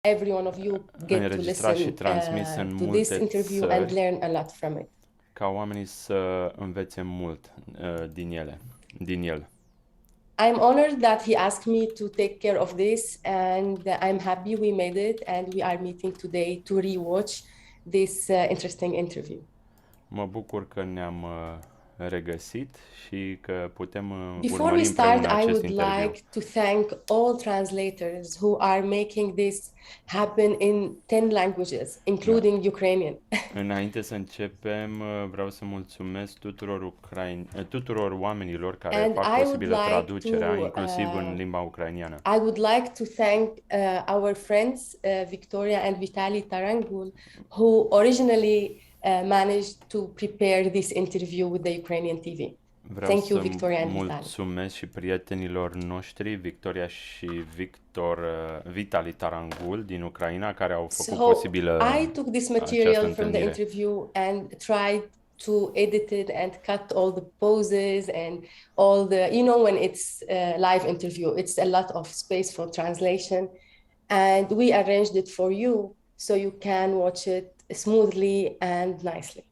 every one of you get to înregistrat și listen transmis în to this multe interview and țări, learn a lot from it. ca oamenii să învețe mult din el. I'm honored that he asked me to take care of this, and I'm happy we made it, and we are meeting today to rewatch this interesting interview. Mă bucur că ne-am regăsit și că putem Before urmări we start, împreună I acest would interviu. like to thank all translators who are making this happen in 10 languages, including Ukrainian. Înainte să începem, vreau să mulțumesc tuturor oamenilor care And fac I would posibilă like traducerea, to, inclusiv în limba ucraineană. I would like to thank our friends Victoria and Vitaly Tarangul, who originally managed to prepare this interview with the Ukrainian TV. Vreau Thank you, să Victoria and Vitaly. mulțumesc și prietenilor noștri, Victoria și Vitaly Tarangul din Ucraina, care au făcut posibilă I took this această material from the întâlnire. interview and tried to edit it and cut all the poses and all the, you know, when it's a live interview, it's a lot of space for translation. And we arranged it for you so you can watch it smoothly and nicely.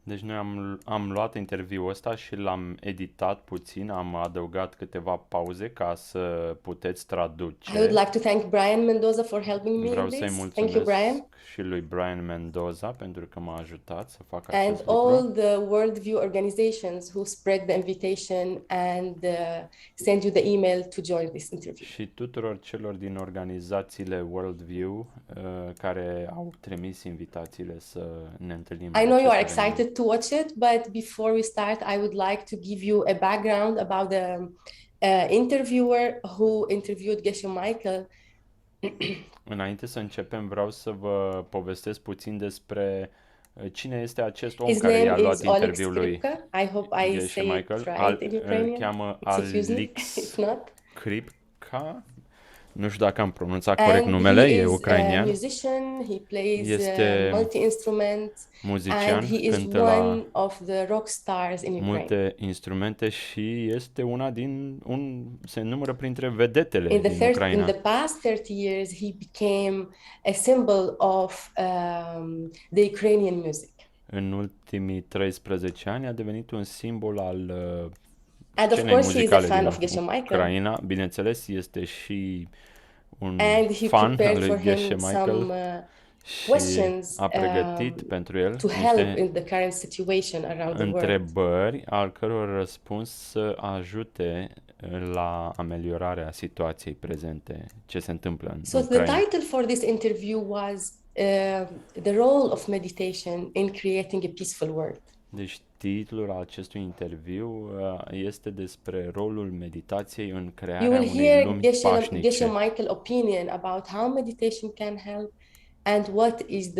Deci noi am luat interviul ăsta și l-am editat puțin, am adăugat câteva pauze ca să puteți traduce. I would like to thank Brian Mendoza for helping me Vreau in să-i this. mulțumesc Thank you, Brian. și lui Brian Mendoza pentru că m-a ajutat să fac And acest lucru. all the Worldview organizations who spread the invitation and send you the email to join this interview. Și tuturor celor din organizațiile Worldview care au trimis invitațiile să ne întâlnim. I know you are excited to watch it, but before we start, I would like to give you a background about the interviewer who interviewed Geshe Michael. Înainte să începem, vreau să vă povestesc puțin despre cine este acest om His care i-a name luat is Alex interviul lui Kripka. I hope I Geshe say Michael. it right in Ukrainian. Îl cheamă Excuse me Alex if not. Kripka. Nu știu dacă am pronunțat corect And numele, he e is a ucrainian. musician, he plays Este multi-instruments, muzician, and he is cântă la one of the rock stars in Ukraine. multe instrumente și este se numără printre vedetele In din in Ucraina. the past 30 years, he became a symbol of the Ukrainian music. În ultimii 13 ani a devenit un simbol al And of scenei course, he is a muzicale fan din of Geshe Michael. Ucraina. Bineînțeles, este și un And he fan al prepared for lui Geshe him Michael some și questions a pregătit pentru el to help niște in the current situation around the world. întrebări al căror răspuns să ajute la ameliorarea situației prezente, ce se întâmplă în So the Ucraina. title for this interview was the role of meditation in creating a peaceful world. Deci titlul acestui interviu este despre rolul meditației în You crearea will unei hear lumi Geshe pașnice. Michael opinion about how meditation can help and what is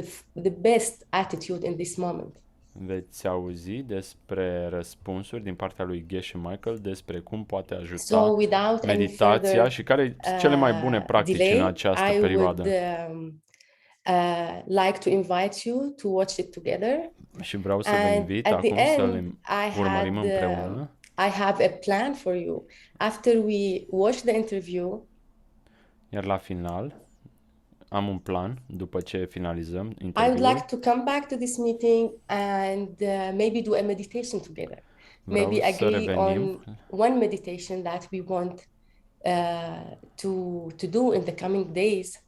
the best attitude in this moment. Veți auzi despre răspunsuri din partea lui Geshe Michael despre cum poate So ajuta without any meditația further și care sunt cele mai bune practici în delay, această I perioadă. would like to invite you to watch it together. Și vreau să vă And invit at acum the să end, le urmărim împreună. I have a plan for you. After we watch the interview, Iar la final am un plan după ce finalizăm I would interviul. like to come back to this meeting and maybe do a meditation together. Vreau Maybe să agree revenim on one meditation that we want to do in the coming days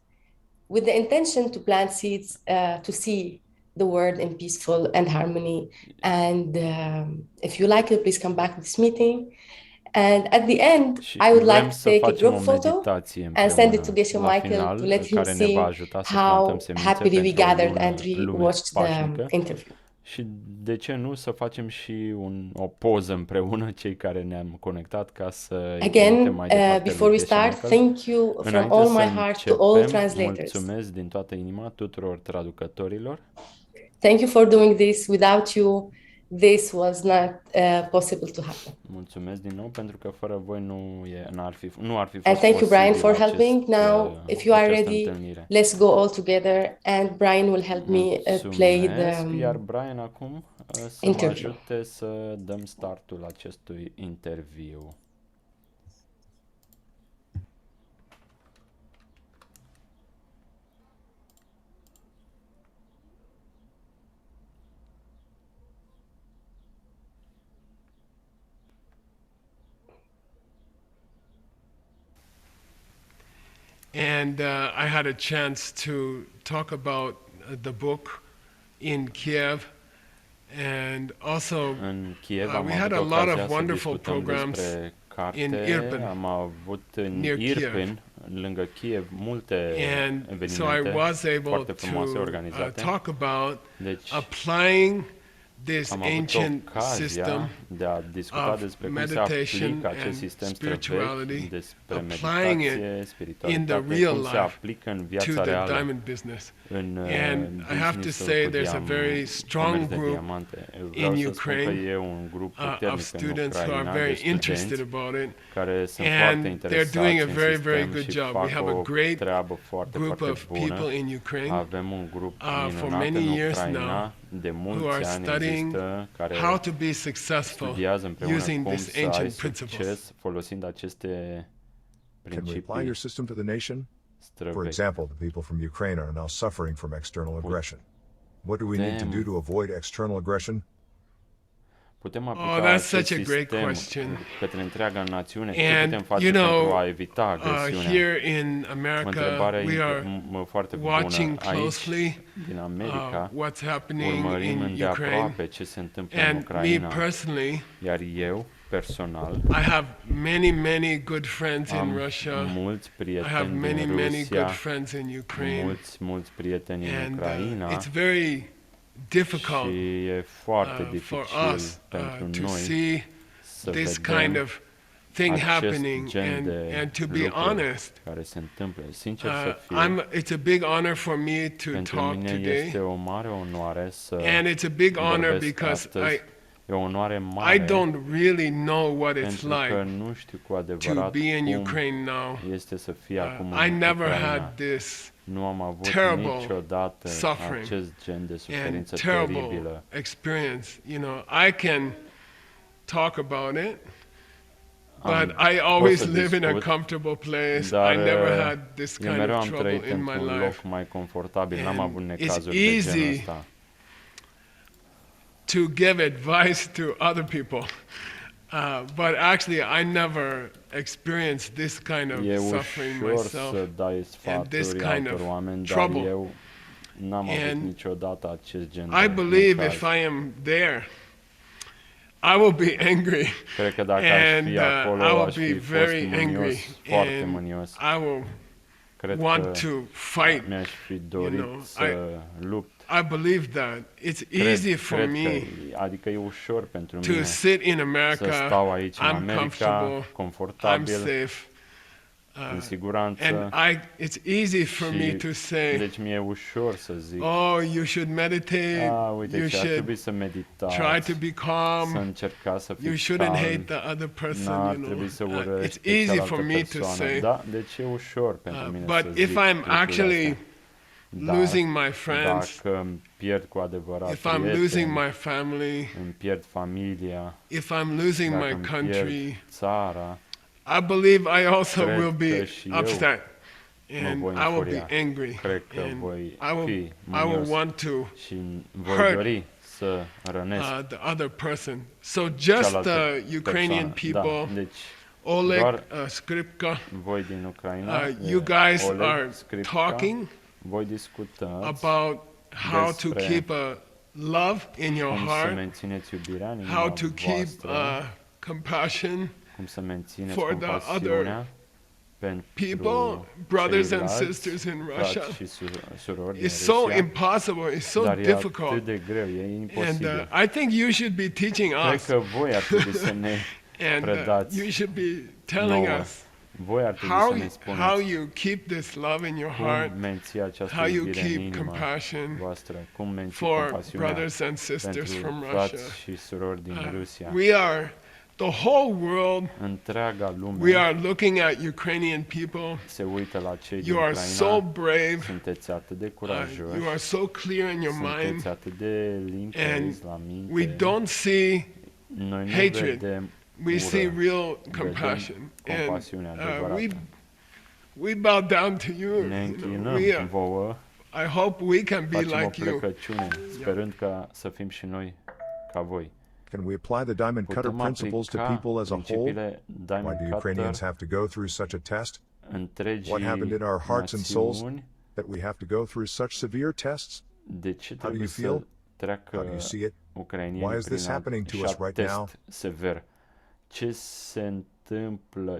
with the intention to plant seeds to see the world in peaceful and harmony. And if you like it, please come back to this meeting. And at the end, și I would like vrem to să take a facem group o photo meditație and send it to împreună Geshe la Michael final, to let him care ne va see ajuta să plantăm how semințe happily we pentru o gathered and lume watched the pașnică. interview. Și de ce nu să facem și o poză împreună, cei care ne-am conectat, ca să îi trimitem mai departe Before lui we Geshe start, Michael. thank you from Înainte all să my heart to all începem, translators. mulțumesc din toată inima tuturor traducătorilor. Thank you for doing this. Without you, this was not possible to happen. Mulțumesc din nou pentru că fără voi nu ar fi fost And thank you, Brian, for posibil helping. Now, if you are această ready, întâlnire. let's go all together, and Brian will help me play Mulțumesc, iar the Brian acum să mă interview. ajute să dăm startul acestui interviu. And I had a chance to talk about the book in Kiev. And also, În Kiev am we had avut a lot ocazia of să wonderful discutăm programs despre in carte. Irpin, Am avut în near Kiev. Irpin, lângă Kiev, multe And so I evenimente was able foarte to frumoase organizate. talk about Deci applying this am avut ancient ocazia system de a discuta of despre cum se meditation aplică acest and sistem spirituality, străvechi, despre applying it meditație, in the spiritualitate, real cum se life aplică în to viața the reală, diamond business. în And I have to business-ul say cu there's a very strong comerț de group diamante. Vreau in să spun că Ukraine e un grup of puternic în students who are Ucraina de very interested studenți about it. care sunt foarte And they're interesați doing a în very, very sistem good și job. We fac have a o great treabă foarte, group foarte of bună. people in Ukraine Avem un grup for minunat many în years Ucraina, now de who are mulți ani studying există, care how to be successful studiază împreună using cum these să ai ancient principles. succes folosind aceste Can we apply your principii system to the nation? For străvechi. example, the people from Ukraine are now suffering from external aggression. What do we need to do to avoid external aggression? Putem Oh, aplica that's acest such a great sistem question. către întreaga națiune. Ce And, putem face you know, pentru a evita agresiunea? Here in America, Întrebarea we are foarte bună. watching Aici, closely din America, what's happening urmărim in Ukraine. îndeaproape ce se întâmplă în And me Ucraina. personally, Iar eu, personal, I have many, many good friends in am Russia. mulți I have prieteni many, din many Rusia, good friends in Ukraine. mulți prieteni în And Ucraina it's very difficult și e foarte for dificil us pentru to noi see să this vedem kind of thing acest happening gen de and to be lucruri honest, care se întâmplă. Sincer să fiu, it's a big honor for me to pentru talk mine today, este o mare onoare să and it's a big honor vorbesc because astăzi. E o onoare mare I don't really know what it's pentru că like nu știu cu to adevărat be in cum Ukraine now. este să fie acum I în never Ucraina. had this Nu am avut terrible niciodată suffering acest gen de and suferință terrible teribilă. experience. You know, I can talk about it, but I Pot always să live in a discut, comfortable place. dar I never had this eu kind mereu of am trouble trăit in my într-un life. loc mai confortabil, n-am And avut it's necazuri de genul easy ăsta. to give advice to other people. But actually, I never experienced this kind of E suffering ușor myself. să dai this sfaturi kind altor of oameni, dar trouble. eu n-am avut And niciodată acest gen I de believe necaz. if I am there, I will be angry, Cred că dacă aș and fi acolo, I will aș be fi very fost angry, mânios, foarte and mânios. I will Cred want că to fight. mi-aș fi dorit know, să lupt. I believe that it's easy for Cred me că, adică e ușor pentru to mine sit in să America. stau aici în I'm America, comfortable. I'm confortabil, safe. în siguranță. And it's easy for me Și, to say, deci mi-e ușor să zic, oh, you should meditate, uite you ce ar trebui should să meditați, try to be să calm, încercați să you fiți shouldn't hate calmi, the other person, n-ar you trebui să know. urăști It's pe easy cealaltă for me to persoană. say, Da, deci e ușor pentru mine să but zic if I'm lucrurile actually astea. Dar losing my friends, dacă îmi pierd cu adevărat if I'm losing prieteni, my family, îmi pierd familia, if I'm losing dacă my îmi country, pierd țara, I believe I also Cred will be că și eu upset, and voi I will înfuria. be angry, Cred că and voi I will fi I will mânios want to și voi hurt dori să rănesc the other person. So just cealaltă the Ukrainian persoană. people, Da, deci Oleg, doar Skripka, voi din Ucraina, you guys Oleg, are Skripka, talking voi discutați about how to despre keep a love in your cum să heart, mențineți iubirea în how inima to keep voastră, compassion cum să mențineți for the compasiunea other pentru people, brothers and ceilalți sisters in frați Russia. și surori din It's so Rusia, impossible, it's so dar e atât difficult. de greu, e And imposibil. I think you should be teaching Cred us, că voi ar trebui să ne and predați you should be telling nouă. us Voi ar trebui how să ne how spuneți you keep this love in your heart, cum menții această how you iubire în keep inima compassion voastră, cum menții for compasiunea brothers and sisters pentru from frați Russia. și surori din Rusia. We are, the whole world, Întreaga lume we are looking at Ukrainian people. se uită la cei din You are so Ucraina. brave. Sunteți atât de You curajoși, are so clear in your mind. sunteți atât de limpezi la minte. We don't see Noi nu hatred. vedem We ură, see real vedem compassion, compasiune and adevărată. we bow down to you. Ne You know, închinăm vouă, I hope we can be facem o like you. plecăciune, sperând ca să fim și noi ca voi. Can we apply the diamond cutter Putem principles to aplica people as a whole? principiile Why Diamond do Ukrainians Cutter have to go through such a test? întregii What happened in our hearts and souls națiuni, that we have to go through such severe tests? de ce How do trebuie you să feel? How treacă do you see it? ucrainienii Why is this prin happening to us așa right test now? sever?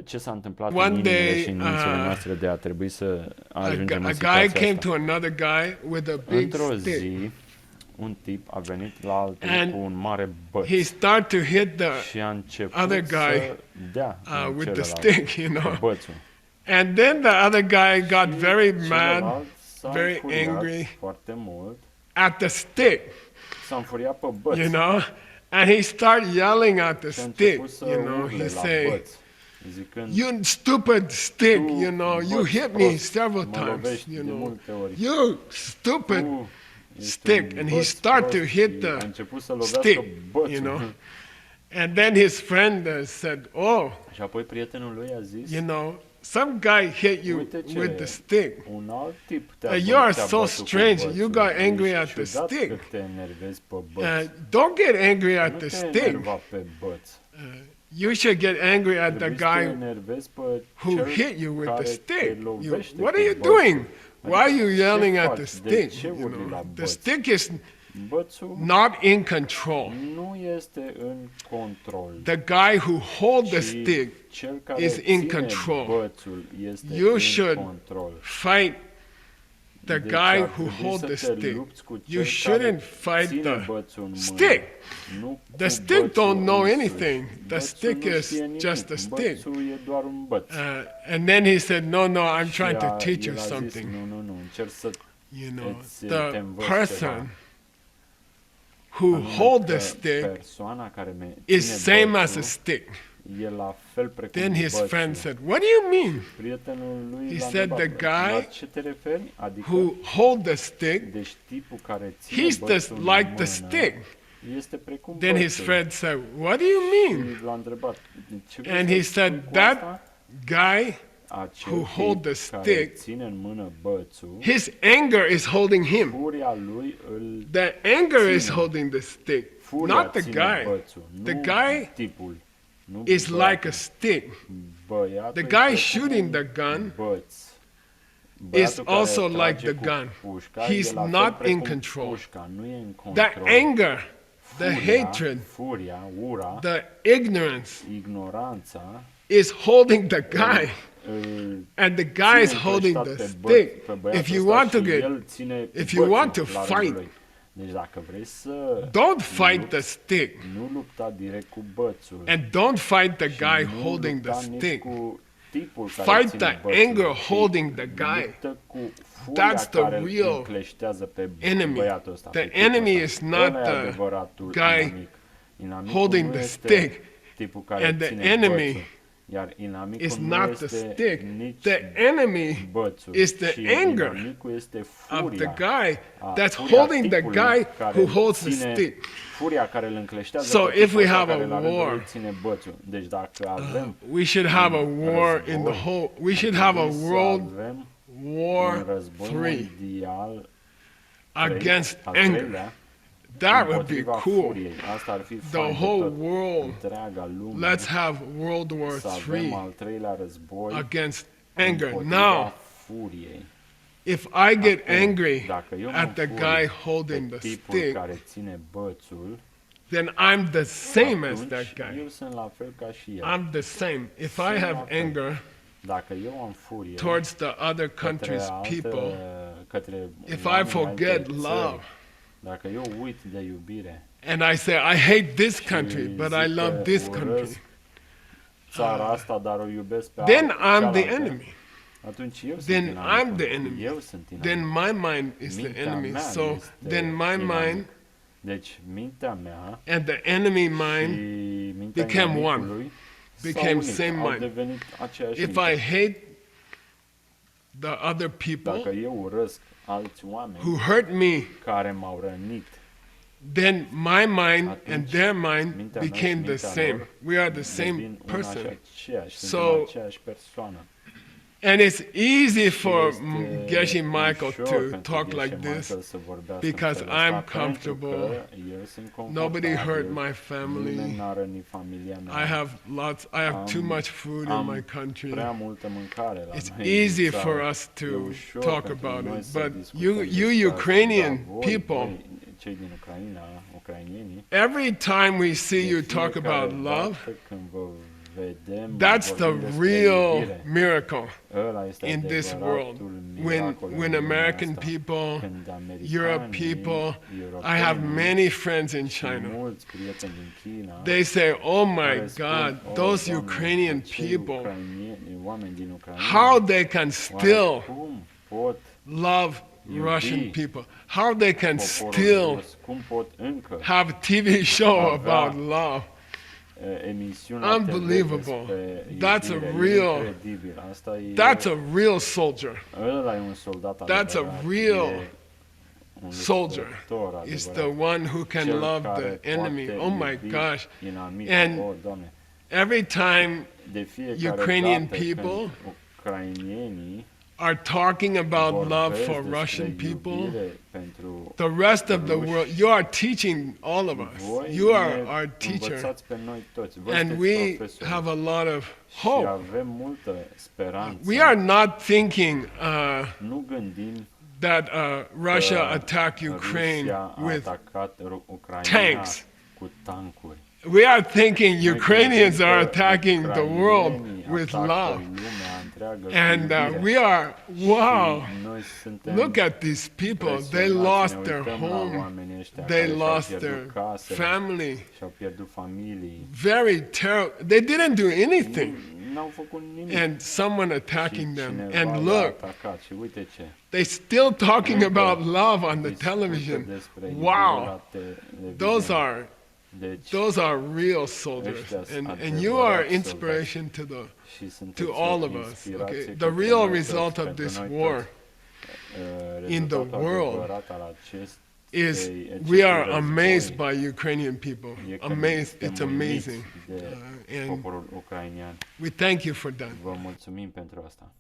Ce s-a întâmplat One în inimile day, și în mințile noastre de a trebui să ajungem în a guy situația came asta? to another guy with a big Într-o stick. zi, un tip a venit la altul And cu un mare băț He started to hit the și a început other guy, să dea în with the celălalt stick, you know. cu bățul. And then the other guy got Și very mad celălalt s-a very înfuriat angry. foarte mult, at the stick, s-a înfuriat pe băț you know, and he started yelling at the și a stick, început să you know. urle He la say, băț, zicând, "You stupid stick, "Tu, you know, you băț hit me prost, several mă times, lovești you de know. multe ori. You stupid Tu ești stick." un And he băț started to prost." hit Și the a început să lovească stick, bățul. you know. And then his friend said, "Oh, Și apoi prietenul lui a zis, you know, some guy hit you uite ce, with the stick. un alt tip You are te-a so bătut cu strange. bățul. You got angry Ești at the ciudat stick. că te enervezi pe băț. Don't get angry at Nu the te stick. enerva pe băț. You should get angry at the Trebuie să te guy enervezi pe who cel hit you with care the te stick. lovește What cu are you bățul. doing? Why are you Adică, yelling ce at the faci? De stick? ce You urli la know, the băț? stick is Bățul not in control. nu este în control. The guy who holds the Și stick cel care is in ține control. bățul este You în should control. fight the Deci guy ar who trebui holds să the te stick. lupți cu You cel care shouldn't fight ține the bățul în mână, stick. nu The cu stick bățul don't know însuși. anything. The Bățul stick nu is știe nimic. just a stick. Bățul e doar un băț. And then he said, "No, no, I'm Și trying to el teach you a zis, something." nu, încerc să You know, te the învăț person ceva. who Anume holds că the stick persoana care is ține same as a bățul stick. e la fel precum Then his bățul. friend said, "What do you mean? Prietenul lui He l-a said întrebat, the guy la ce te referi? Adică, Who hold the stick? deci tipul care ține He's bățul just în like mână the stick." este precum Then his bățul. friend said, "What do you mean?" Și l-a întrebat, ce vrei And să he spui said, cu "That asta?" guy, Acel who hold tip the care stick, ține în mână bățul, his anger is holding him. furia lui îl The anger is ține. holding the stick, furia not the ține guy. bățul, The nu guy tipul. Nu is like băiatul. a stick. Băiatul The e guy precum shooting un the gun băț. is Băiatul care also like trage the cu gun. pușca He's e la fel not in precum control. pușca, nu e în The control. anger, the Furia, hatred, furia, ura, the ignorance ignoranța is holding the guy, îl and the guy is ține holding încleștat the pe băț, stick. pe băiatul If you ăsta want to și get, el ține if you bățul want to la fight, rândul lui. Deci dacă vrei să don't fight lupți, the stick, nu lupta direct cu bățul. and don't fight the Și guy nu holding the lupta nici stick. cu tipul care Fight ține the bățul, anger ci holding the guy. luptă cu furia That's the care îl real încleștează pe enemy. băiatul ăsta. The pe tipul enemy ăsta. is not Ăla e the adevăratul guy inamic. Inamicul holding nu the este stick, tipul care and the ține enemy bățul. Iar inamicul is nu not the este stick. nici The enemy bățul, is the ci anger inamicul este of furia. the guy that's Furia holding the tipului guy care who holds the ține stick. Furia care îl încleștează So pe if tipul we ăsta have a care la rândul war, lui ține bățul. Deci dacă avem We should have a war in the război, whole. We should have a trebuie să world avem un war război 3 mondial against al anger. treilea, That would be împotriva cool. furiei. Asta ar fi The fain de whole tot. world. Întreaga lume. Let's have World War Să avem 3 al treilea război against anger. împotriva Now, furiei. if I get Acum, angry dacă eu mă at the înfuri guy pe holding the tipul stick, care ține bățul, then I'm the same as that atunci guy. eu sunt la fel ca și el. I'm the same. If I Sunt la have fel. anger Dacă eu am furie towards the other către country's people, către if I oamenii forget altei țări, love, dacă eu uit de iubire and I say, I hate this și country, but zic I love că this urăsc country, țara asta, dar o iubesc pe then I'm the cealaltă, enemy. atunci eu Then sunt I'm inamicul. the enemy. Eu sunt Then inamicul. my mind is the Mintea enemy. mea So este then my mind inamic. Deci mintea mea and the enemy și mind mintea became one. inamicului Became s-au unit, same au mind. devenit aceeași If minte. I hate the other Dacă people eu urăsc alți oameni who hurt me, care m-au rănit, then my mind and atunci their mind mintea mea și became the mintea same. lor We are the same devin una și person. aceeași, So- suntem aceeași persoană. And it's easy for Este Geshe Michael ușor to pentru talk Geshe like this Michael să vorbească în because felul ăsta, I'm pentru comfortable. că eu sunt Nobody hurt confortabil, my family. nimeni n-a rănit familia mea. I have too much food in my country. Prea multă mâncare la It's noi în easy țară. for us to E ușor talk pentru about noi it, să but discutăm you despre asta, Ukrainian dar voi, people, cei din Ucraina, ucrainienii, every time we see de you talk fiecare about love, dată când vă vedem, that's the vorbim despre real iubire. miracle Ăla este in this world. adevăratul When miracol în when lumea American asta. people, Când americanii, Europe people, I have europenii many friends in și China. mulți prieteni din China, They say, "Oh my care spun, God, "Oh, those Doamne, Ukrainian acei people, oameni din Ucraina, how they can oare still cum pot love Russian people, how they can poporul still rus, cum pot încă have TV show Avea about love." emisiuni la TV Unbelievable. despre That's a iubire, real- e incredibil. Asta e, That's a real soldier. ăla e un soldat That's a adevărat, real e un soldier. luptător Is adevărat. the one who can Cel love care the enemy. poate Oh my iubi gosh. inamicul. And Oh, Doamne. every time De fiecare Ukrainian dată people când ucrainienii are talking about love vorbesc for despre Russian people, iubire pentru the rest of the ruși, world, you are teaching all of us. voi You are ne our teacher. învățați pe noi toți. Voi And sunteți we profesori have a lot of și hope. avem multă speranță. We are not thinking Nu gândim that Russia că attacked Ukraine Rusia a with atacat Ucraina tanks. cu tancuri. We are thinking Noi Ukrainians gândim are că attacking the world ucrainienii with atacă love. lumea întreagă cu And iubire. we are, wow, Și noi suntem look at these people. They impresionați, lost ne their uităm la home, oamenii ăștia they care și-au lost pierdut their casele, family. și-au pierdut familii. Very terrible. They didn't do anything. N-au făcut nimic. And someone Și attacking them. cineva And l-a look, atacat. Și uite ce. they still talking Încă about love on the discută television. despre iubire Wow, la televiziune. those Deci, are real soldiers. ăștia-s And you are adevărați inspiration to și sunteți to all o of us. inspirație Okay, pentru the real noi toți, result of pentru this noi war toți. in the Rezultatul world adevărat al acestei- is acestui we are război amazed by Ukrainian people. e că Amazed, suntem it's uimiți amazing. de And poporul ucrainian. we thank you for that. Vă mulțumim pentru asta.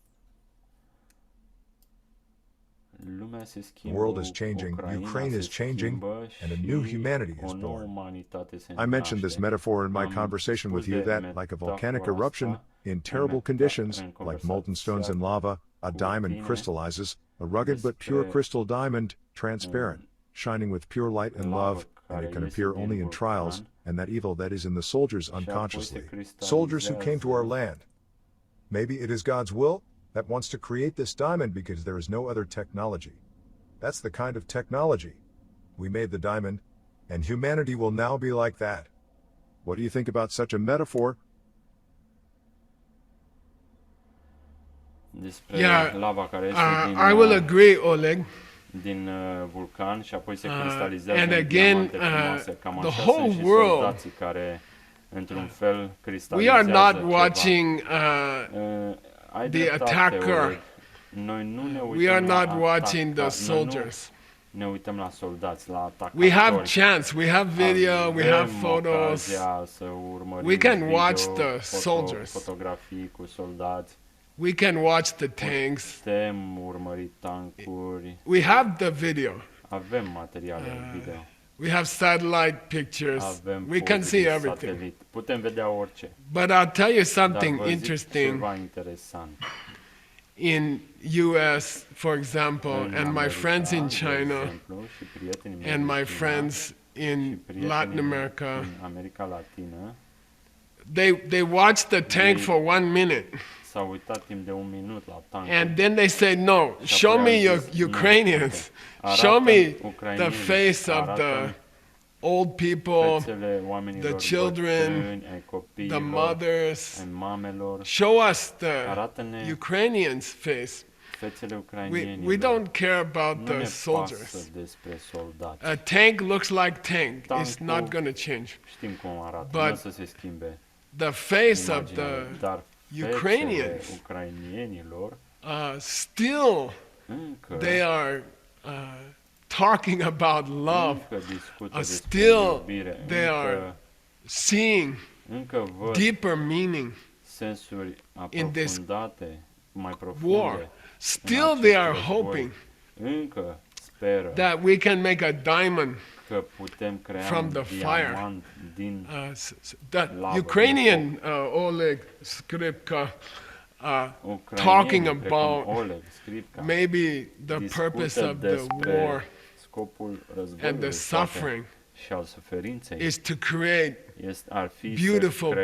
Lumea se The schimbă, world is changing, Ucraina Ukraine se is changing, schimbă and a new și humanity o is nouă born. umanitate se I mentioned this naște. metaphor in my Am conversation with spus you de that, like a volcanic metafora eruption, asta, in terrible în conditions, like conversația molten stones in lava, a cu diamond tine crystallizes, a rugged but pure despre crystal diamond, transparent, shining with pure light and lavă love, and care it can iese appear din only in trials, vulcan and that evil that is in the soldiers și apoi se unconsciously, soldiers who came to our cristalizează. land. Maybe it is God's will that wants to create this diamond because there is no other technology. That's the kind of technology. We made the diamond, and humanity will now be like that. What do you think about such a metaphor? Despre Yeah, lava care iese I will agree, Oleg. din vulcan și apoi se cristalizează and în again, diamante frumoase. Cam the așa whole sunt și world- soldații care, într-un fel, We cristalizează are not ceva. watching Ai the dreptate, attacker. Oleg. Noi nu ne uităm we are la not watching the atacat. Noi nu soldiers. ne uităm la soldați, la atacatori. We have chance, we have video, we have Avem photos. ocazia să urmărim We can video, watch the soldiers. fotografii cu soldați. We can watch the tanks. Putem urmări tancuri. We have the video. Avem materiale video. We have satellite pictures. Avem We can poze see de everything. satelit. Putem vedea orice. But I'll tell you Dar something vă zic interesting. ceva interesant. In US, for example, În and my America, friends in de China, exemplu, și prietenii mei and din my China, friends și in prietenii Latin mei America, din America Latină they watch the tank They- for 1 minute, s-au uitat timp de 1 minut la tank. and then they say, "No, Și show apoi me au your zis, "Nu, Ukrainians. uite, Show me arată-mi the ucrainienii, face of the arată-mi old people, fețele oamenilor the children, bătrâni, ai the copiilor, mothers. ai mamelor. Show us the Arată-ne Ukrainians' face. fețele We ucrainienilor. don't care about Nu the ne soldiers. pasă despre soldați. A tank looks like tank. It's Tancul- not going to change. Știm cum arată, But nu o să se schimbe The face of imaginea, the dar Ukrainians, fețele ucrainienilor still încă, they are talking about love, încă discută despre still iubire, they are seeing încă văd deeper meaning sensuri in this aprofundate mai profunde. war. Still acest they are război. hoping Încă speră that we can make a diamond că putem crea from un the fire. diamant din The Lava, Ukrainian Oleg Skripka talking ucrainieni, precum about Oleg Skripka, maybe the purpose discută of the despre war scopul and the războiului poate, suffering și al suferinței. is to create Ar fi beautiful,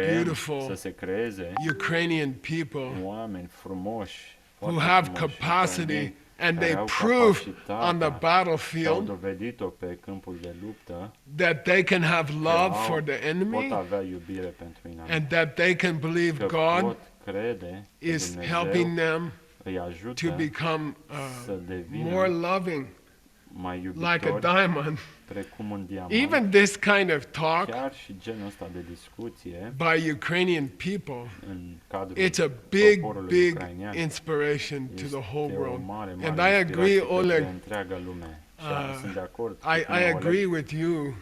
să se creeze Ukrainian people oameni frumoși, who foarte have frumoși, capacity ucraineni, and care they au prove capacitatea on the și au battlefield dovedit-o pe câmpul de luptă, that they can have că love for the pot enemy avea iubire pentru inamic, and that they can believe că God pot crede că is Dumnezeu helping them îi ajută to become să devină more loving, mai like a iubitori, diamond. precum un diamant. Even this kind of talk Chiar și genul ăsta de discuție by Ukrainian people, în cadrul it's a big, poporului big ucranian inspiration to the whole este o world. mare, And mare I agree, inspirație către Oleg, întreaga lume. Și sunt de acord cu I tine, Oleg, agree with you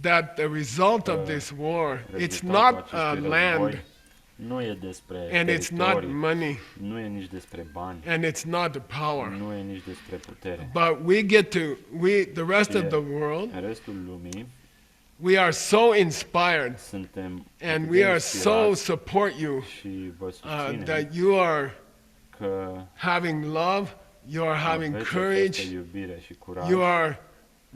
that the result of this war, it's rezultatul not acestui land război nu e despre and it's not teritorii, money nu e nici despre bani, and it's not power. nu e nici despre putere. But we get to, the rest of the world, În restul lumii we are so inspired suntem and atât we de are so inspirați support you și vă susținem that you are că having love, you are having aveți courage, această iubire și curaj you are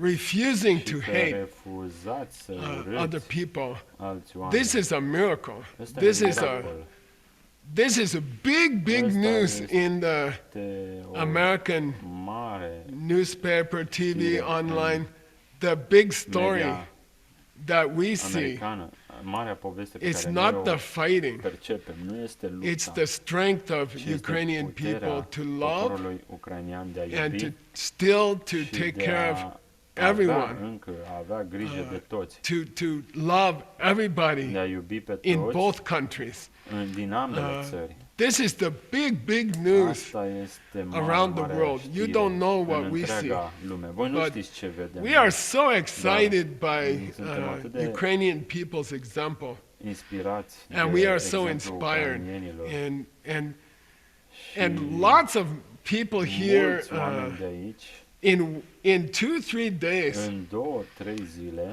refusing și to că hate refuzați să other urâți people. alți oameni. This is a miracle. Ăsta e un miracol. This is a big Ăsta news este in the o American mare newspaper, TV, știre online, the big story media that we see. americană. Marea poveste pe It's care not noi the o fighting. percepem, nu este It's lupta, the strength of ci este Ukrainian puterea people to love poporului ucranian de a and to iubi still to și take de care a of avea everyone, încă, a avea grijă de toți, to love everybody de a iubi pe in toți both countries. din ambele țări. This is the big news. Asta este around the world. You don't know what we see. Lume. Voi nu But știți ce vedem. We are so excited by suntem atât de Ukrainian people's example, inspirați and de we are so exemplul inspired, ucrainienilor. and Și lots of people here mulți oameni de aici, in 2-3 days. în 2-3 zile,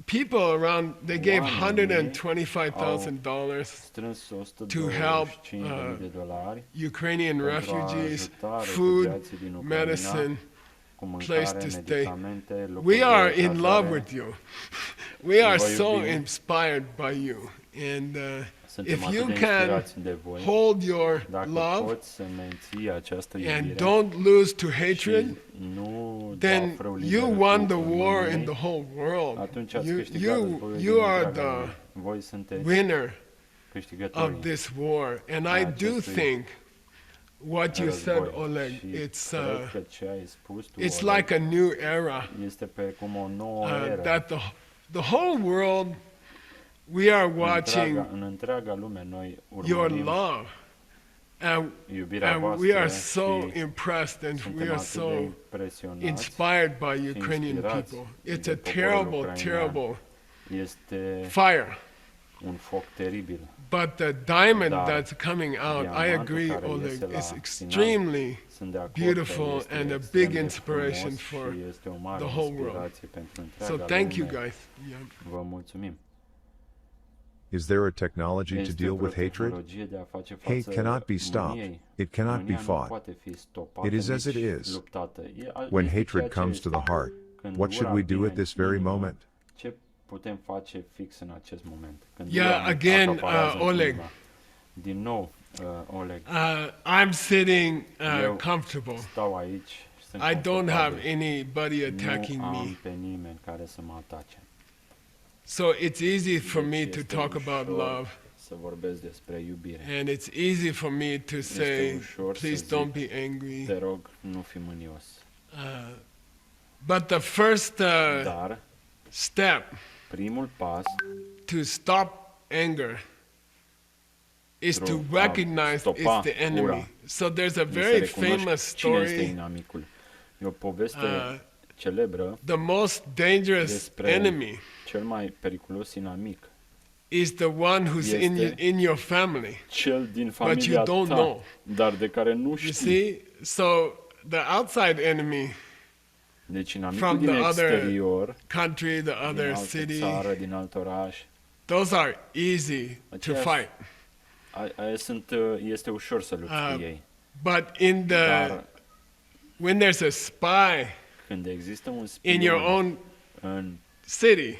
People around, they gave oamenii $125,000 strâns to help $125,000 Ukrainian pentru a refugees, ajuta food, refugiații din Ucraina medicine, cu place mâncare, to stay. medicamente, locuri We de are in cazare. love with you. We are Vă so iubim. inspired by you. And Suntem if atât you de can inspirați de voi. hold your Dacă love poți să menții această and iubire don't lose to și hatred, nu then da frâu you liber won the cu war mâinii, in the whole world. atunci ați You, câștigat you, războiul you din are întreaga lume. the Voi sunteți winner câștigătorii of this war. And I do acestui think what you said, război. Oleg, Și it's cred că ce ai spus tu, it's Oleg, like a new era. este precum o nouă eră. That the whole world, we are watching În întreaga lume noi your urmărim love. iubirea And voastră we are so și impressed and we suntem are atât so de impresionați. inspired by și Ukrainian inspirați people. de It's a poporul ucrainean. terrible Este fire. un foc teribil. But the diamond Dar that's coming out, I diamantul agree, care Oleg, iese la is final, extremely sunt de acord că beautiful este and a extrem big de inspiration frumos for și este o mare the whole world. inspirație pentru So întreaga thank you lume. guys. Yeah. Vă mulțumim. Is there a technology to Este deal vreo with hatred? tehnologie de a face Hate față cannot be stopped. mâniei? It cannot be Mânia nu fought. poate fi stopată, It is as it nici is. luptată. When Este hatred ceea ce comes to este. the heart, Când what should ura we do vine at this în very inimă, moment? Ce putem face fix în acest moment? Când Yeah, ura ne again, acaparează Oleg. inima. Din nou, Oleg, I'm sitting Eu comfortable. stau aici și sunt I don't have confortabil. anybody attacking Nu am me. pe nimeni care să mă atace. So it's easy for Deci me to este talk about ușor love. să vorbesc despre iubire. And it's easy for me to say, ușor să please zic, don't be angry. Te rog, nu fi mânios. But the first Dar step primul pas to stop anger is to pentru a recognize stopa it's the enemy. ura. So there's a E să very recunoști famous cine este story. inamicul. E o poveste celebră The most dangerous despre enemy cel mai periculos inamic is the one who's in your family, cel din but familia you don't ta, know. dar de care nu You știi. see? So the outside enemy Deci inamicul from din the other exterior, country, the din other altă city, țară, din alt oraș, those are easy to Aceia fight. este ușor să lupți cu ei. But in the Dar when there's a spy când există un in your spion own în city,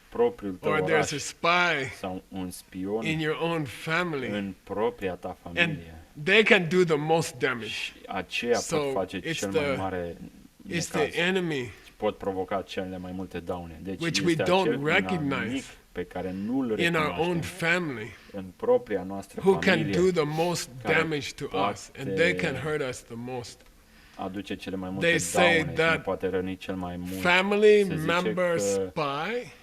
propriul tău or there's oraș a spy sau un spion in your own family, în propria ta and familie, they can do the most damage. și aceia So pot face it's cel the- mai mare It's the necaz, enemy pot provoca cele mai multe daune. Deci which we este don't acel recognize inamic pe care nu-l in our own recunoaștem family în propria noastră who can familie, do the most care damage to us, and they can poate hurt us the most. aduce cele mai multe They say daune și ne that poate răni cel mai mult. Family Se zice member că spy,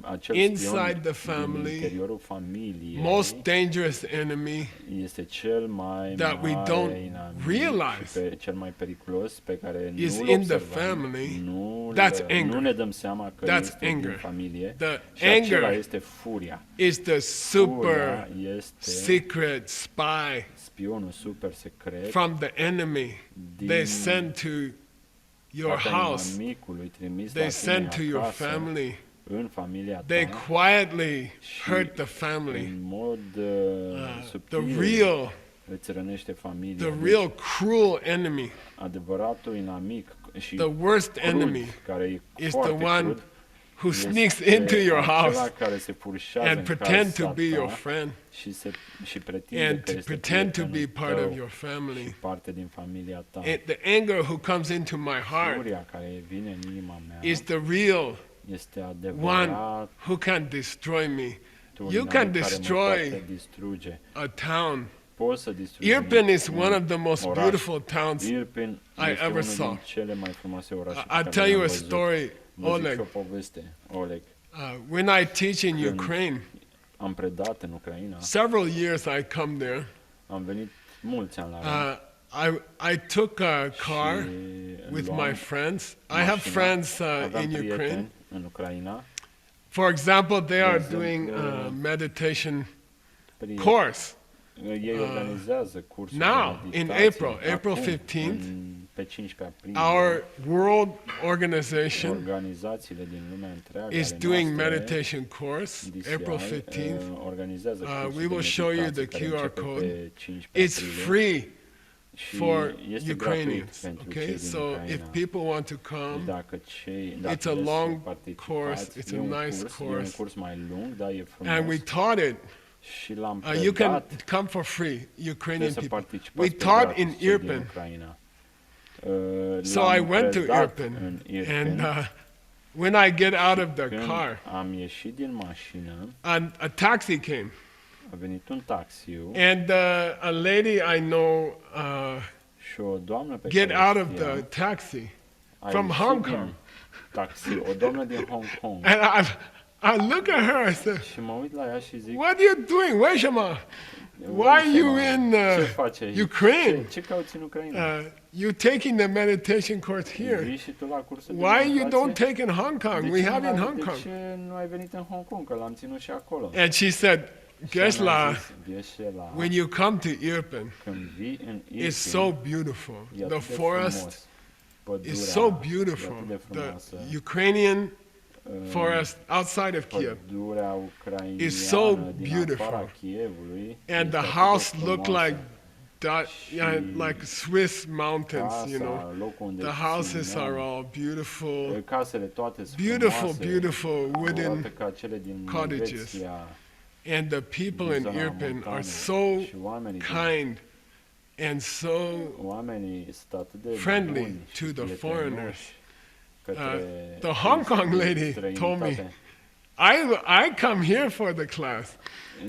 acel inside spion the family, din interiorul familiei most dangerous enemy este cel mai that we mare don't inamic realize și cel mai periculos pe care is nu-l in the observăm, family. nu Anger. ne dăm seama că That's este anger. din familie The și acela anger este furia. is the super Furia este secret spy spionul super secret from the enemy they din send to your partea house, inamicului trimis they la send to tine your acasă, family. în familia They ta, quietly și hurt the family. în mod The subtil real, îți rănește familia. the Deci, real cruel enemy, adevăratul inamic și the worst crud, enemy care e is foarte the one crud, who este sneaks into your acela house care se furșează and în pretend to casa be your ta friend și pretinde and că to este pretend to be prietenul part of tău your și family. parte din familia ta. And the anger who comes into my heart Furia care vine în inima mea is the real este one adevărat who can destroy me. un You can inamic care mă destroy poate distruge. a town. Poți să distrugi Irpin is un one of the most oraș. beautiful towns. Irpin I este ever unul saw. din cele mai frumoase orașe pe I'll care tell le-am you a văzut. story, Vă zic și Oleg. o poveste, Oleg. When I teach in Când Ukraine, am predat în Ucraina, several years I come there. am venit mulți ani la rând. I took a car și with luam my friends. I have mașina, friends aveam in Ukraine. prieteni în Ucraina, For example, they are exemplu, doing a meditation prieteni. course Ei organizează cursuri now, de in meditație. April, April Acum, 15th, pe 15 aprilie, Our world organization organizațiile din lumea întreagă is ale doing noastre, meditation course, DCI, April 15th. organizează We cursuri will de show you meditație the care QR începe code. pe 15 It's aprilie free și for este Ukrainians. gratuit pentru Okay, cei din so if Ucraina. people want to come, Dacă it's a vreți long să participați, course, it's e a un nice curs, e un course. curs mai lung, dar e frumos. and we taught it. Și l-am You can predat. come for free, Ukrainian Trebuie să people. participați We pe taught gratis in cei din Irpin. Ucraina. So L-am I went to predat Irpin, în Irpin. and when I get out of the Când car, am ieșit din mașină, a taxi came, a venit un taxiu and a lady I know și o doamnă pe get care out o of the știam, taxi a from ieșit Hong din Kong. taxi, o doamnă din Hong Kong. And I look at her, I said, Și mă uit la ea și zic, what are you doing? Where's Shema? Why are you in ce faci aici? Ukraine? Ce cauți în Ucraina? You taking the meditation course here. Vii și tu la cursul de Why you meditație? don't take in Hong Kong? De We ce have in n-ai- Hong Kong. De ce nu ai venit în Hong Kong? Că l-am ținut și acolo. And she said, Și ea mi-a Geshe, zis, Geshe, when you come to Irpin, când vii în it's Irpin, so beautiful. e The atât de forest frumos. Pădurea is so e beautiful. atât de The frumoasă. Ukrainian forest outside of Kiev. Pădurea ucrainiană is so din beautiful. afara Chievului And este the atât de house looked frumoasă. like like Swiss mountains, you know. Casa, locul unde The houses țineam, are all beautiful, casele toate sunt beautiful, frumoase, beautiful wooden arată ca cele din cottages. Elveția, and the people din in zona Irpin are montană. so Și oamenii kind and so oamenii sunt atât de friendly buni și to the prietenoși foreigners. către The Hong Kong din lady told me, străinătate. I come here for the class.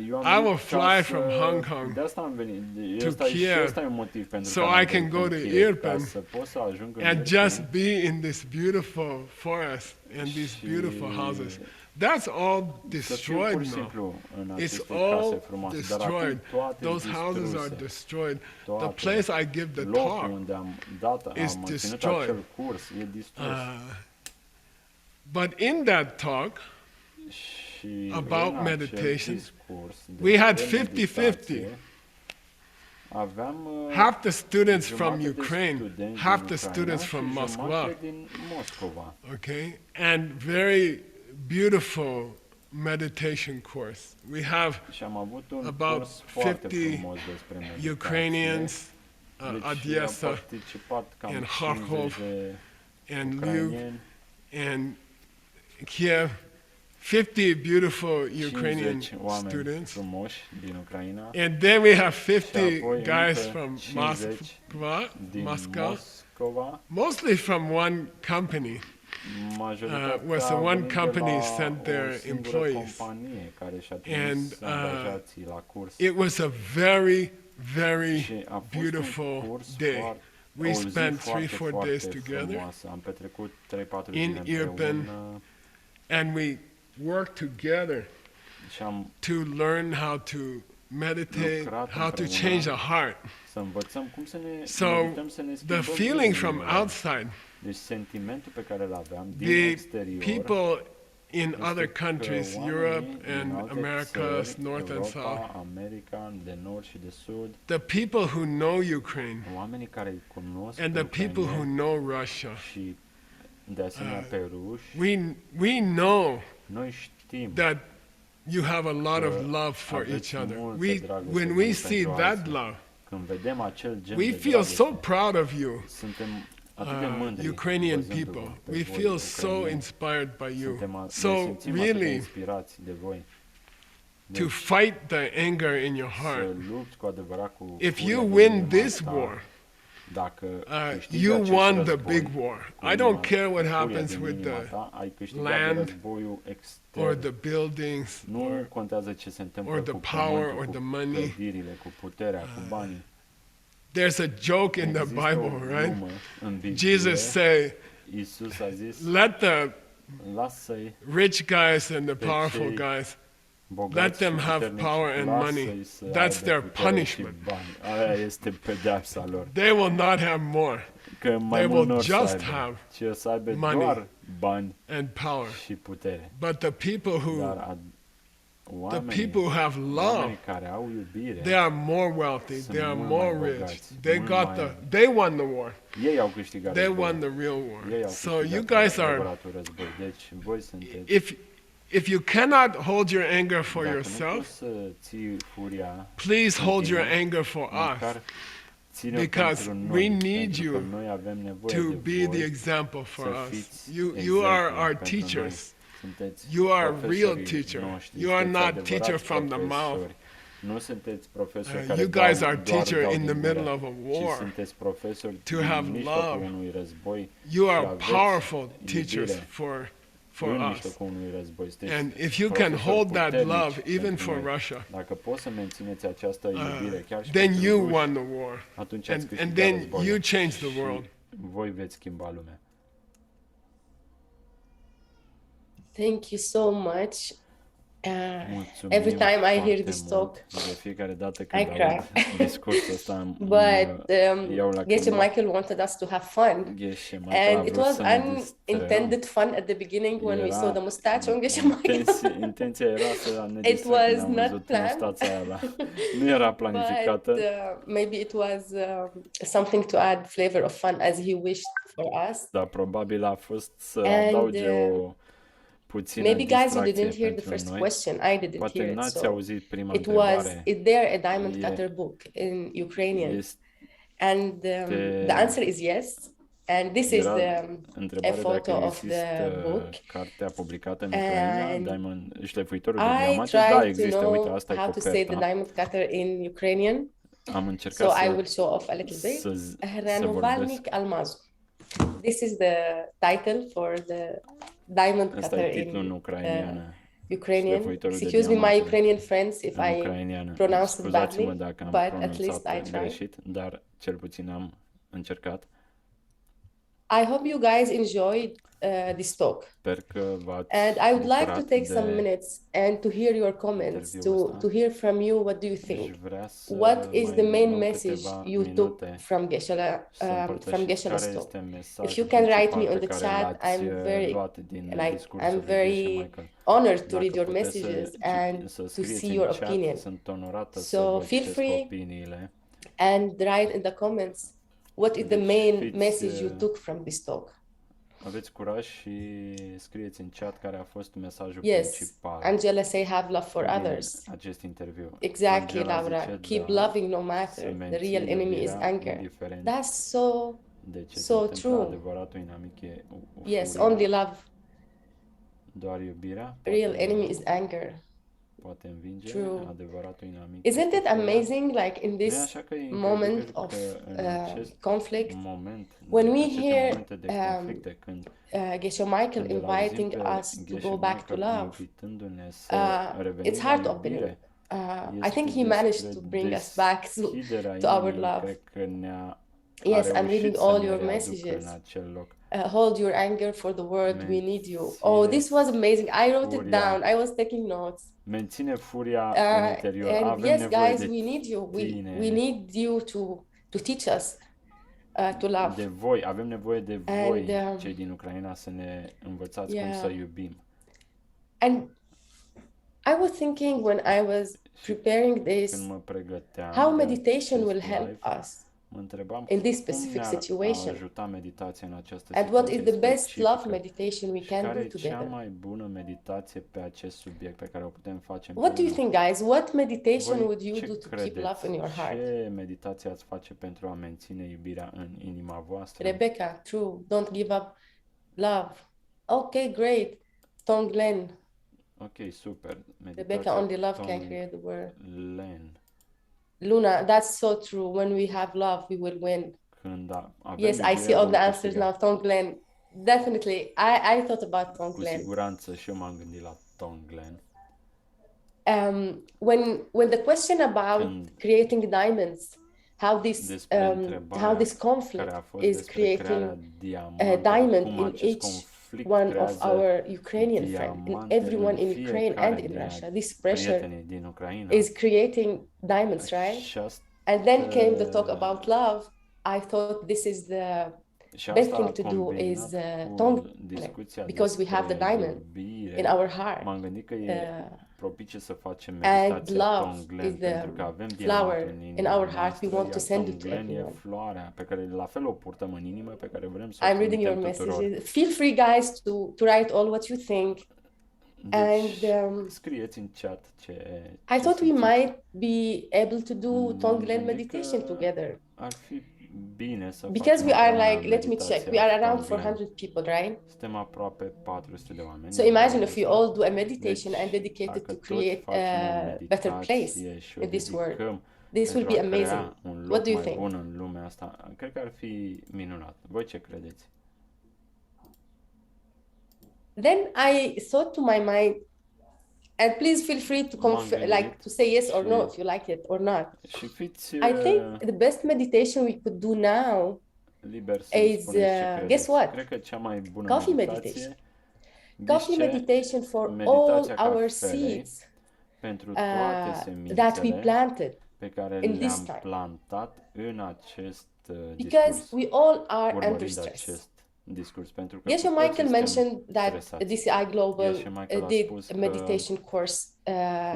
Eu am I will venit fly ca from să- Hong Kong De asta am venit. to Ăsta și Kiev, ăsta e un motiv pentru so care am I can venit go în to Kiev, ca Irpin să pot să ajung în and Irpin just be in this beautiful forest and these beautiful houses. That's all să fiu pur destroyed și now. simplu în It's aceste case all frumoase, dar acum destroyed. toate Those houses are distruse. destroyed. The Toate. place I give the Locul talk, unde am dat, is am ținut destroyed. acel curs, e distrus. but in that talk, Și about în acel meditation, discurs we had despre 50-50. meditație, aveam Half the students from jumate de Ukraine, studenți half din the Ucraina students și from Moscow. jumate din Moscova. Okay, and very beautiful meditation course. We have Și am avut un about curs foarte 50 frumos despre meditație. Ukrainians, Deci Odessa, au participat cam and 50 Kharkov, de and Lviv, ucrainieni, and Kiev. 50 beautiful Ukrainian 50 oameni students. frumoși din Ucraina And then we have și 50 apoi guys încă from 50 din Moscow, Moscova. mostly from one company. Majoritatea was the au one venit de company la sent their o singură employees. companie care și-a And, trimis angajații la curs. It was a very, Și very a fost un beautiful curs day. foarte, We o zi spent foarte, 3-4 foarte days together, frumoasă. Am petrecut 3-4 in zile Irpin. împreună and we worked together și am to learn how to meditate, lucrat how to împreună change a heart. să învățăm cum să ne So, medităm, să ne the schimbăm feeling from inimile. outside, Deci sentimentul pe care îl aveam din the exterior people in este other că countries, oamenii Europe din and alte America, țări, North and South, Europa, America, de nord și de sud, the people who know Ukraine oamenii care îi cunosc and pe the people who ucraineni know Russia, și de asemenea pe ruși, we know noi știm that you have a lot of că love for aveți each other. multă We, dragoste when unii we see pentru that alții. love, Când vedem acel gen we de feel dragoste, so proud of you, suntem atât de mândri Ukrainian văzându-vă people. pe We voi, feel so ucraineni. inspired by you. Suntem So ne simțim atât de really, inspirați de voi. to fight the anger in your Să heart. lupți cu adevărat cu If furia you din win inima this ta. war, Dacă câștigi you acest won the război big war. cu I inima, don't care what cu furia happens din with inima the ta, ai câștigat land războiul extern. or the buildings Nu or contează ce se întâmplă or the cu power pământul, or cu the money. clădirile, cu puterea, cu banii. there's a joke in the Există Bible, o right? glumă în Biblie. Jesus say, Iisus a zis, let the lasă-i rich guys and the pe powerful cei guys, bogați let them și have puternici, power and lasă-i money. să That's aibă their putere punishment. și bani. Aia este pedeapsa lor. They will not have more Că mai They mult will nu or să just aibă, have ci o să aibă money doar bani and power. și putere. But the people who Dar the oamenii, people who have love, oamenii care au iubire, they are more wealthy, sunt they are mult more mai rich. bogați, They mult got mai- they won the war. ei au câștigat They războiul. won the real Ei war. au So câștigat you guys are, adevăratul război. Deci voi sunteți, if you cannot hold your anger for dacă nu yourself, poți să ții furia, please hold tine, your anger for us măcar ține-o because pentru we noi, need pentru you că noi avem nevoie to de be voi the example for să us. fiți You are exemplu our pentru noi. teachers. Sunteți You are profesorii real teacher. noștri, You are sunteți not adevărați teacher from the mouth. profesori. Nu sunteți profesori care You guys dau- are doar teacher dau in the din middle gură, of a ci war. sunteți profesori To în have mijlocul love. unui război. You și are aveți powerful teachers iubire for în us. mijlocul unui război. Sunteți And if you can profesori hold that puternici love even pentru for noi. Russia, Dacă poți să mențineți această iubire chiar și then pentru you ruși, won the war. atunci ați And câștigat then războiul. you change the Și world. voi veți schimba lumea. Thank you so much. Mulțumim Every time I hear foarte this mult. talk, De fiecare dată I când cry. aud discursul ăsta, But iau Geshe lacrimi. Michael wanted us to have fun. Geshe Michael a And it vrut was să ne distrăm. unintended fun at the beginning when we saw the mustache on Geshe Michael. Intenția era să ne It distrăm was când am not văzut planned. mustața aia, dar nu era But planificată. maybe it was something to add flavor of fun as he wished for us. Dar probabil a fost să And, adauge o puțină Maybe guys, you distracție didn't hear the pentru first noi. question. I didn't Poate hear it. n-ați So auzit prima it was, întrebare. is there a diamond E- cutter book in Ukrainian? Este And the answer is yes. And this is Era a întrebarea photo dacă of the există book. cartea publicată în Ucraina, And Diamond, șlefuitorul de I diamante. Da, tried to există, uite, know asta e how to say the coperta. diamond cutter in Ukrainian. Am So încercat I să, will show off a little bit. să vorbesc. Hranovalnik Almazu. This is the title for the diamond Asta cutter e titlul în in ucrainiană. Ukrainian. Șlefuitorul de Excuse me, my diamante Ukrainian friends, if în I ucrainiană. pronounced it badly, Scuzați-mă dacă am but at least pronunțat I tried. greșit, dar cel puțin am încercat. I hope you guys enjoyed this talk. Sper că v-ați And I would like to bucurat take some de minutes and to hear your comments, interviul ăsta. to hear from you. What do you Aș think? vrea să What is mai the main luăm message câteva you took minute from Geshe, și să from împărtășiți Geshe's care talk? este If mesajul you can write me principal on pe the care chat, l-ați I'm very luat din like discursul I'm lui Geshe very Michael. honored to Dacă read your puteți messages să and să to scrieți see în your chat, opinion. sunt onorată să So vă feel citesc free opiniile. and write in the comments what is the Deci main message you fiți, took from this talk. aveți curaj și scrieți în chat care a fost mesajul Yes, principal Angela say have love for din others. acest interviu. Exactly, Angela Laura. zice, Keep da, loving no să matter. The menții real enemy is iubirea anger. indiferent That's so de ce se so întâmplă. true. Adevăratul inamic e Yes, furia, only love. doar iubirea Real poate, enemy is anger. poate învinge, True. adevăratul inamic Isn't este it furia. amazing, like in Nu e this așa că e moment incredibil of că în acest conflict, moment, when în we aceste hear momente de conflicte, când Geshe Michael când îl auzim inviting pe us to Geshe go back to Michael love, invitându-ne să revenim it's la heart-opening. iubire, I think este he managed despre to bring us back deschiderea to our inimii. love. Cred că a Yes, I'm reușit reading să all ne your readucă messages. în acel loc. Hold your anger for the world, we need you. Menține Oh, this was amazing. I wrote it furia. down. I was taking notes. Menține furia în interior. And Avem yes, nevoie guys, de we need you. We tine, need you to teach us to love. de voi. Avem nevoie de voi, And, cei din Ucraina, să ne învățați cum yeah. să iubim. And I was thinking when I was preparing this, Când mă pregăteam how de meditation will acest help live, us mă întrebam in this cum specific ne-ar situation. ajuta meditația în această And what is situație the best love specifică. meditation we Și can care do e cea together? mai bună meditație pe acest subiect pe care o putem face What do you împreună? think, guys? What meditation Voi would you ce do to keep credeți? love in your heart? Ce meditație ați face pentru a menține iubirea în inima voastră? Rebecca, true. Don't give up love. Okay, great. Tonglen. Ok, super. Rebecca, only love can create the world. Len. Luna, that's so true. When we have love, we will win. Când avem Yes, I iubire, see all vom the answers câștiga. now. Tonglen. Definitely. I thought about Cu Tonglen. siguranță și eu m-am gândit la Tonglen. When the question about Când creating diamonds, how despre how întrebarea this care a conflict fost is despre crearea creating a diamantelor, diamond cum in acest each conflict one of creează our Ukrainian friends, in diamante everyone în in Ukraine fiecare and in din Russia. This pressure prietenii din Ucraina. is creating diamonds, right? Și asta, And then came the talk about love. I thought this is the și best asta thing to do combinat is cu Tonglen, discuția because we have the despre diamond iubire. in our heart. M-am gândit că e propice să facem And meditația love Tonglen, is the pentru că avem flower diamantul în in inima our heart. We noastră, want to iar send it to Tonglen e everyone. floarea pe care la fel o purtăm în inimă, pe care vrem să o I'm reading your trimitem tuturor. messages. Feel free, guys, to write all what you think. Deci, And scrieți în chat ce I thought we simțiți. might be able to do M-am Tonglen gândit meditation că together. ar fi bine să Because we facem are împreună like, let me check, we meditația are around Tonglen. 400 people, right? Suntem aproape 400 de oameni. So în imagine if we ăsta. all do a meditation Deci, and dedicate it dacă to toți create facem o a better place meditație și o in this world. dedicăm This will pentru be a crea amazing. un loc What do you mai think? bun în lumea asta, cred că ar fi minunat. Voi ce credeți? Then I thought to my mind, and please feel free to M-am like gândit to say yes or no și- if you like it or not. Și fiți I think the best meditation we could do now liber să is, spuneți ce credeți. guess what? Cred că cea mai bună Coffee meditație, coffee Geshe, meditation for all meditația our cafelei, seeds pentru toate that we semințele planted, pe care in this le-am time. plantat în acest because discurs, we all are under urmărind stress. acest discurs, pentru că Geshe cu toții Michael suntem mentioned that stresați. DCI Global Geshe Michael a did spus a că meditation course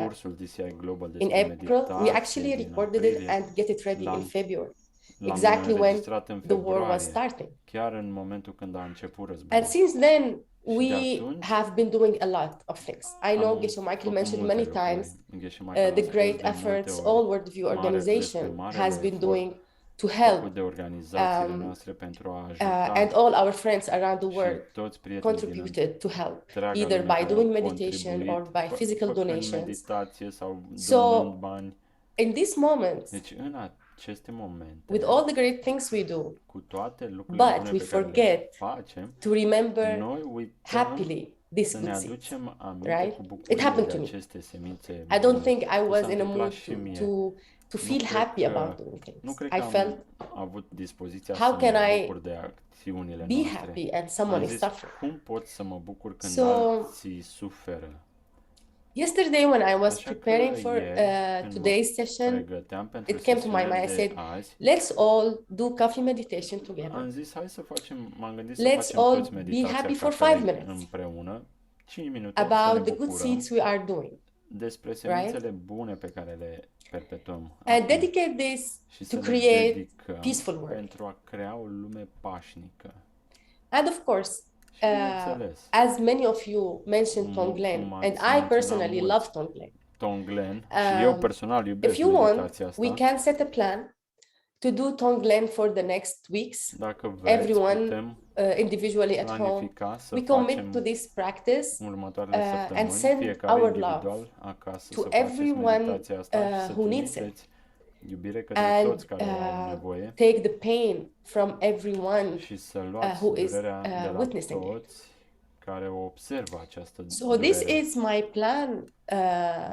cursul DCI Global in despre April. We meditație actually din recorded it aprilie and get it ready in l-am- February, l-am exactly when înregistrat în the war was februarie, starting. chiar în momentul când a început războiul. And since then, Și de we atunci have been doing a lot of things. I know am Geshe Michael făcut mentioned multe many lucruri. times Geshe Michael a the spus great de multe efforts ori all Worldview despre Organization marele has been efort doing to făcut help de organizațiile noastre pentru a ajuta and all our friends around the și world toți prietenii din contributed to help, întreaga either lume by care doing au meditation or contribuit, by physical făcând donations. meditație sau So, donând bani. In these moments, Deci în aceste momente, with all the great things we do, cu toate lucrurile but bune we pe care le forget facem, to remember noi uităm happily this să ne good seed. aducem aminte right? cu It bucurie happened de to me. aceste semințe I don't bune. think I Mi was s-a in a întâmplat mood și mie. to Nu feel cred happy că, about doing nu things. cred I că am felt, avut dispoziția how să can mă I bucur de acțiunile be noastre. happy and Am someone is zis, suffering? cum pot să mă bucur când So alții suferă? yesterday when I was Așa că preparing for ieri, când mă today's session, pregăteam pentru it came to my mind. sesiunea I de said, azi, let's all do coffee meditation together. am zis, hai să facem, m-am gândit să Let's facem all toți be meditația happy for 5 cafelei minutes împreună, 5 minute, să ne about the good bucurăm seeds we are doing, despre right? semințele bune pe care le perpetuăm And acum dedicate this și to să le create dedicăm peaceful world. pentru a crea o lume pașnică. And of course, Și bineînțeles, as many of you mentioned cum Tonglen, and ați I menționat personally love mulți Tonglen. Tonglen, și eu personal If iubesc you want, meditația we asta. can set a plan to do Tonglen for the next weeks. Dacă vreți, Everyone putem individually at home. planifica să We commit to facem this practice următoarele and săptămâni, send fiecare our individual love acasă, to să faceți everyone meditația asta și să who needs it, trimiteți iubire către and toți care o au nevoie take the pain from everyone și să luați who is durerea de la witnessing it. toți care o observă această So this durere. is my plan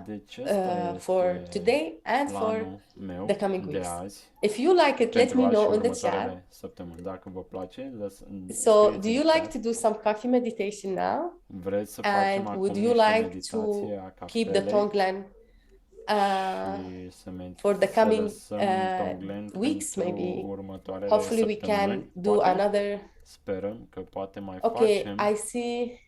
Deci ăsta for este today and for planul meu the coming de weeks. azi If you like it, let pentru me azi și know in the următoarele chat. săptămâni. Dacă vă place, So, scrieți do în you like chat. to do some coffee meditation now? Vreți să facem And acum would you niște like to meditație a keep the cafelei Tonglen și să, for the să coming lăsăm Tonglen weeks? pentru Maybe, următoarele hopefully, we săptămâni? can do Poate another. sperăm că poate mai Okay, facem. I see.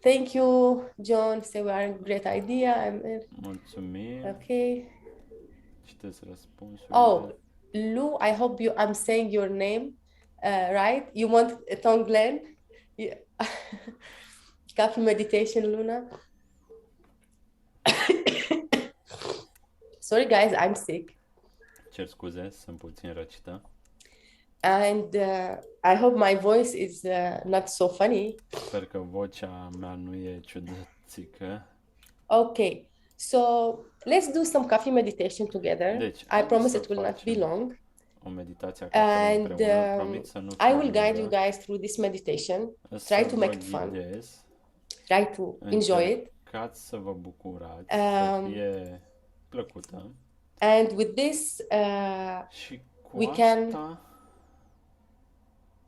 Thank you, John. Say we are a great idea. Mulțumim. Okay. Citesc răspunsurile. Oh, Lou, I hope I'm saying your name right. You want a Tonglen? Yeah. Coffee meditation, Luna. Sorry, guys, I'm sick. Cer scuze, sunt puțin răcită. And I hope my voice is not so funny. Sper că vocea mea nu e ciudățică. Okay, so let's do some coffee meditation together. Deci, I haideți promise să it will not be facem long. o meditație a cafelei And împreună. Promit să nu I fie will guide you lungă. guys through this meditation. Să Try to vă make it fun. ghidez. Try to enjoy it. Încercați să vă bucurați, să fie plăcută. And with this, Și cu we asta, can.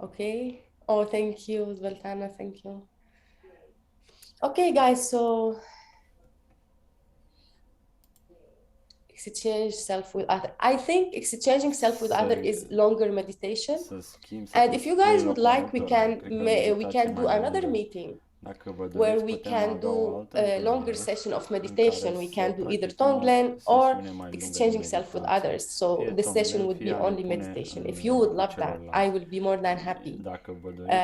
Okay. Oh, thank you, Zveltana. Thank you. Okay, guys. So exchange self with other. I think exchanging self with other is longer meditation. să schimbi, să And te if you spui guys în would locul like, we altora. can Cred că o we meditație can do mai another lungă. meeting Dacă vă where doriți, we putem can avea o do altă a întâlnire longer session of în meditation. care We să can do either practicăm o Tonglen or sesiune mai lungă de exchanging self with meditație. others. So Fie the session Tonglen, would fie be a ne only pune meditation. în If you would legătură love cu that, I celălalt. will be more than happy Dacă vă doriți,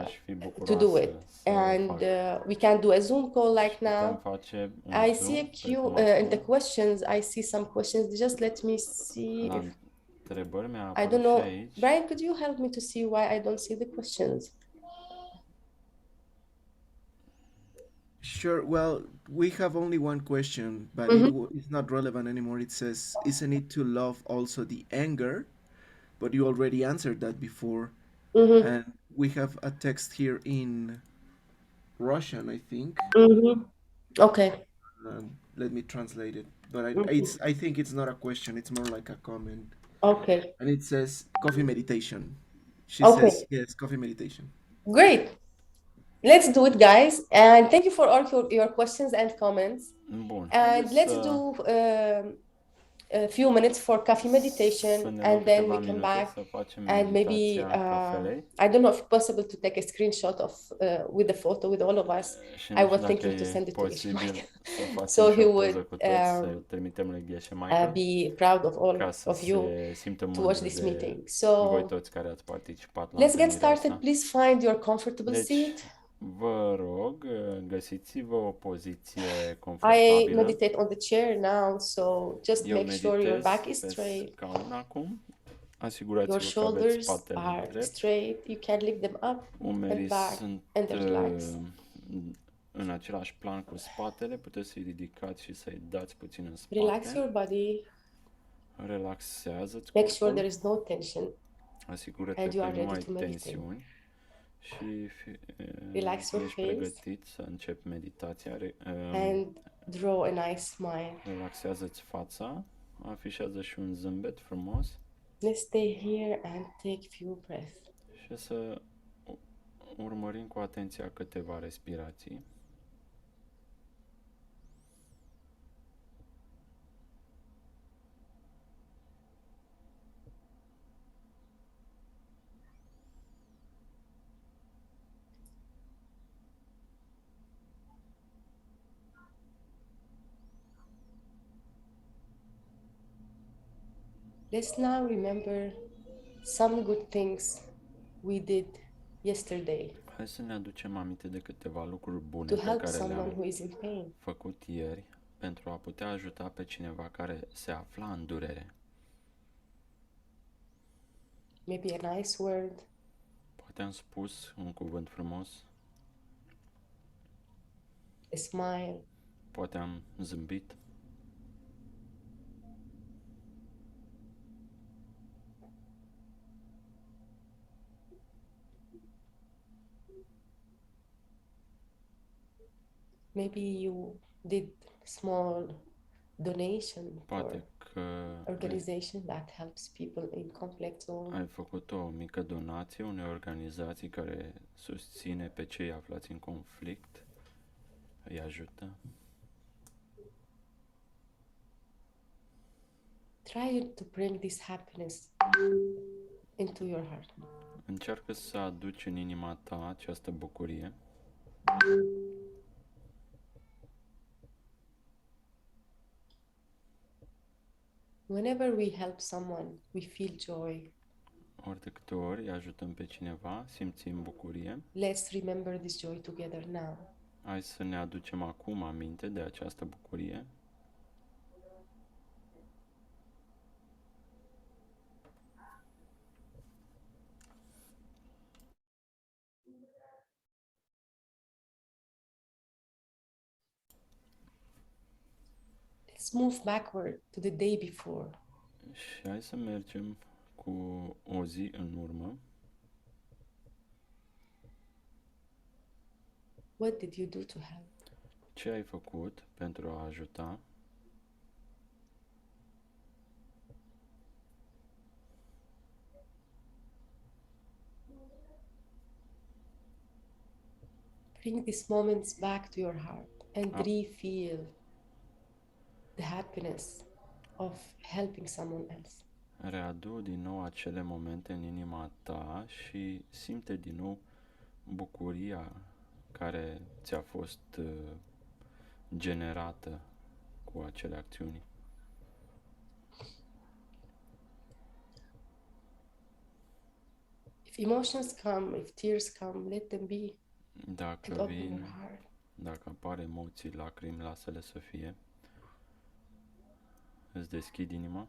aș fi to bucuroasă do it. să o And fac. we can do a Zoom call like Putem now. face un I Zoom, see a precum queue in the acum. questions. I see some questions. Just let me see La if întrebări mi-a I apărut don't și know. aici. Brian, could you help me to see why I don't see the questions? Sure. Well, we have only one question, but it's not relevant anymore. It says, isn't it to love also the anger? But you already answered that before. And we have a text here in Russian, I think. Okay. Let me translate it. But I think it's not a question. It's more like a comment. Okay. And it says coffee meditation. She Okay. says, yes, coffee meditation. Great. Let's do it, guys. And thank you for all your questions and comments. Bun. And Haideți let's să, do a few minutes for coffee să meditation, ne luăm and then câteva we come minute back. să facem And maybe meditația cafelei. I don't know if it's possible to take a screenshot of with the photo with all of us. Și I nu știu was dacă thinking to e send it to Geshe posibil Michael. să facem So și he o would poză cu toți, să trimitem lui Geshe Michael, be proud of all ca să of you se simtă to watch mândru this de meeting. voi So toți care ați participat la let's get întâlnirea started. asta. Please find your comfortable Deci, seat. vă rog, găsiți-vă o poziție I confortabilă. meditate on the chair now, so just Eu make sure your meditez back is pe straight, scaun acum. your Asigurați-vă că aveți shoulders spatele are drept, straight. You can lift them up umerii and back sunt and relax. în același plan cu spatele, puteți să-i ridicați și să-i dați puțin în Relax spate. your body. Relaxează-ți Make sure corpul, there is no tension asigură-te and you că are nu ready ai to meditate. tensiuni și Relax your ești face pregătit să începi meditația. and draw a nice smile. Relaxează-ți fața afișează și un zâmbet frumos Let's stay here and take few breaths. și să urmărim cu atenția câteva respirații. Let's now remember some good things we did yesterday Hai să ne aducem aminte de câteva lucruri bune to pe help care someone who le-am is in pain. făcut ieri pentru a putea ajuta pe cineva care se afla în durere. Maybe a nice word, Poate am spus un cuvânt frumos, a smile, poate am zâmbit, maybe you did small donation for poate că organization that helps people in conflict zone. ai făcut o mică donație unei organizații care susține pe cei aflați în conflict, îi ajută. Try to bring this happiness into your heart. Încearcă să aduci în inima ta această bucurie. Whenever we help someone, we feel joy. Ori de câte ori ajutăm pe cineva, simțim bucurie. Let's remember this joy together now. Hai să ne aducem acum aminte de această bucurie. Let's move backward to the day before. Și hai să mergem cu o zi în urmă. What did you do to help? Ce ai făcut pentru a ajuta? Bring these moments back to your heart and re-feel the happiness of helping someone else. Readu din nou acele momente în inima ta și simte din nou bucuria care ți-a fost generată cu acele acțiuni. If emotions come, if tears come, let them be and Dacă open your vin, heart. dacă apar emoții, lacrimi, lasă-le să fie. Îți deschid inima.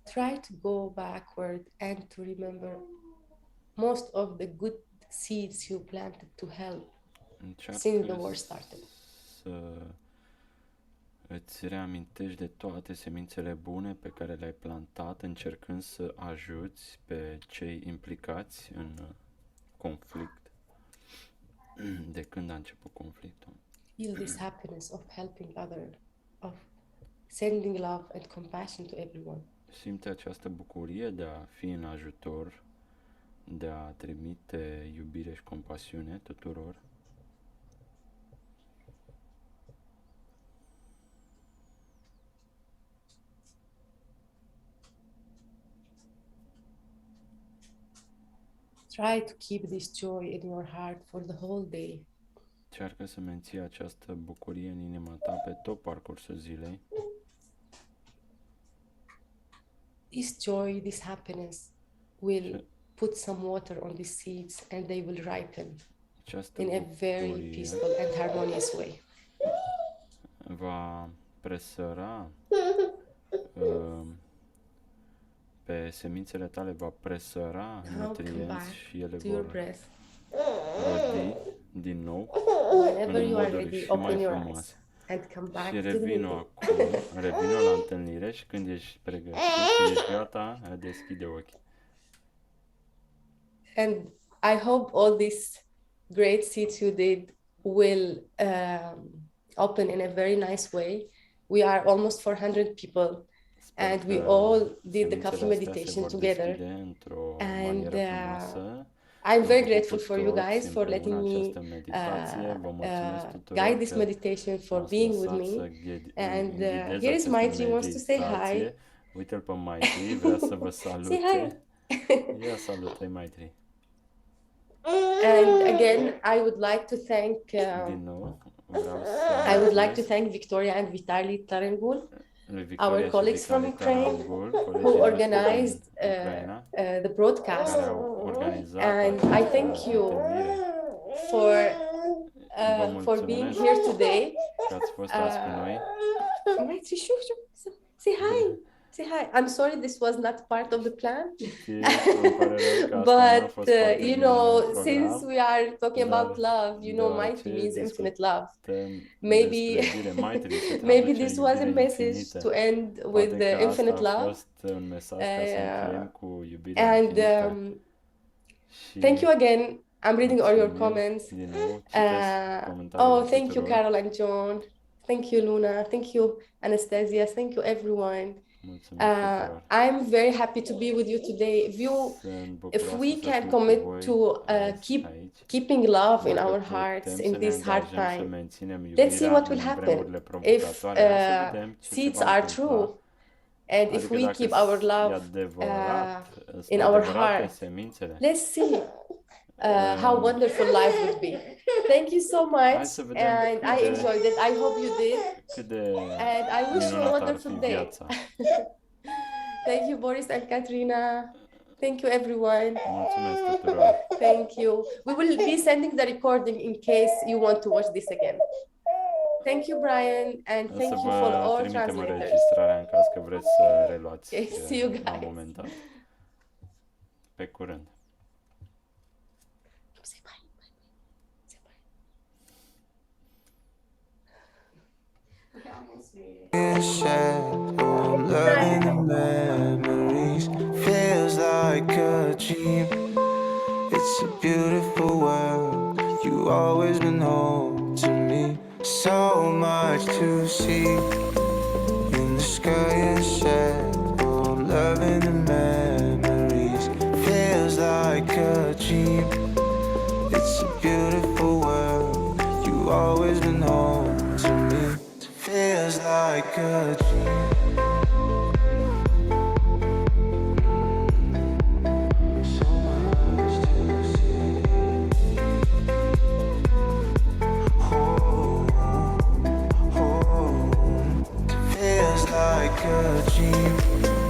Try to go backward and to remember most of the good seeds you planted to help since the war started. Să îți reamintești de toate semințele bune pe care le-ai plantat încercând să ajuți pe cei implicați în conflict de când a început conflictul. Feel this happiness of helping others, of sending love and compassion to everyone. Simte această bucurie de a fi în ajutor, de a trimite iubire și compasiune tuturor. Try to keep this joy in your heart for the whole day. Încearcă să menții această bucurie în inima ta pe tot parcursul zilei. This joy, this happiness will put some water on these seeds and they will ripen Această in a very bucurie peaceful and harmonious way. va presăra pe semințele tale, va presăra Now come nutrienți back și ele to your vor breath. rodi din nou în Whenever you are moduri ready, și mai open your eyes. frumoase. and come back Și to the revino meeting. acum, revino la întâlnire și când ești pregătit, când ești gata, deschide ochii. And I hope all these great seeds you did will open in a very nice way. We are almost 400 people, Sper and we că all did the semințele coffee astea se meditation vor together. deschide într-o And manieră frumoasă. I'm very Am grateful făcut for you toți guys for letting împreună me această meditație. Vă mulțumesc tuturor guide this că meditation, for m-ați being with lăsat să me. ghid- And ghidez here is această Maitri, wants to say hi. meditație. Uite-l pe Maitri, vrea să vă Say salute. hi. Ia salută-i, Maitri. And again, I would like to thank Din nou, vreau I would like to mulțumesc thank Victoria and Vitaly Tarengul, lui Victoria our și colleagues from Vitaly Ukraine, Tarangul, colegii who noștri organized din Ucraina, the broadcast. care au organizat And I această thank you întâlnire. for Vă for being mulțumesc here today. că ați fost azi cu noi. Maitri, say hi. Say hi. I'm sorry this was not part of the plan. Știi, îmi pare rău că asta n-a But fost foarte you bine know, în program, since we are talking dar about love, you know, Maitri deoarece means infinite love. discutăm Maybe despre iubire, Maitri se maybe traduce this was a iubire message infinită. to end with Poate the că infinite asta a love. fost un mesaj ca să încheiem cu iubirea And infinită. Și thank you again. I'm reading all your mulțumim comments. din nou, citesc comentariile Oh, thank you, tuturor. Carol and John. Thank you, Luna. Thank you, Anastasia. Thank you, everyone. Mulțumesc tuturor. I'm very happy to be with you today. Sunt If bucuroasă we să can fiu cu commit voi to azi aici. keeping love in Dacă our putem hearts să in ne this hard angajăm să time, menținem let's see iubirea what will în happen. vremurile If provocatoare, hai să vedem ce se seeds va are întâmpla. true, and if Adică we dacă keep our e love adevărat, in sunt our adevărate heart, semințele. let's see how wonderful life would be. Thank you so Hai much, să vedem and cât I de- enjoyed it. I hope you did, cât de and I wish you a minunată ar fi wonderful day. viața. Thank you, Boris and Katrina. Thank you, everyone. Mulțumesc tuturor. Thank you. We will be sending the recording in case you want to watch this again. Thank you, Brian, and O thank să you for vă all trimitem translators. înregistrarea în caz că vreți să reluați Okay, see you la un guys. moment dat. Pe curând. Say bye. Say bye. I'm loving the memories. Feels like a dream. It's a beautiful world. You always been home to me. So much to see in the sky and shadow. I'm loving the memories. Feels like a dream. It's a beautiful world. You always been home to me. Feels like a dream.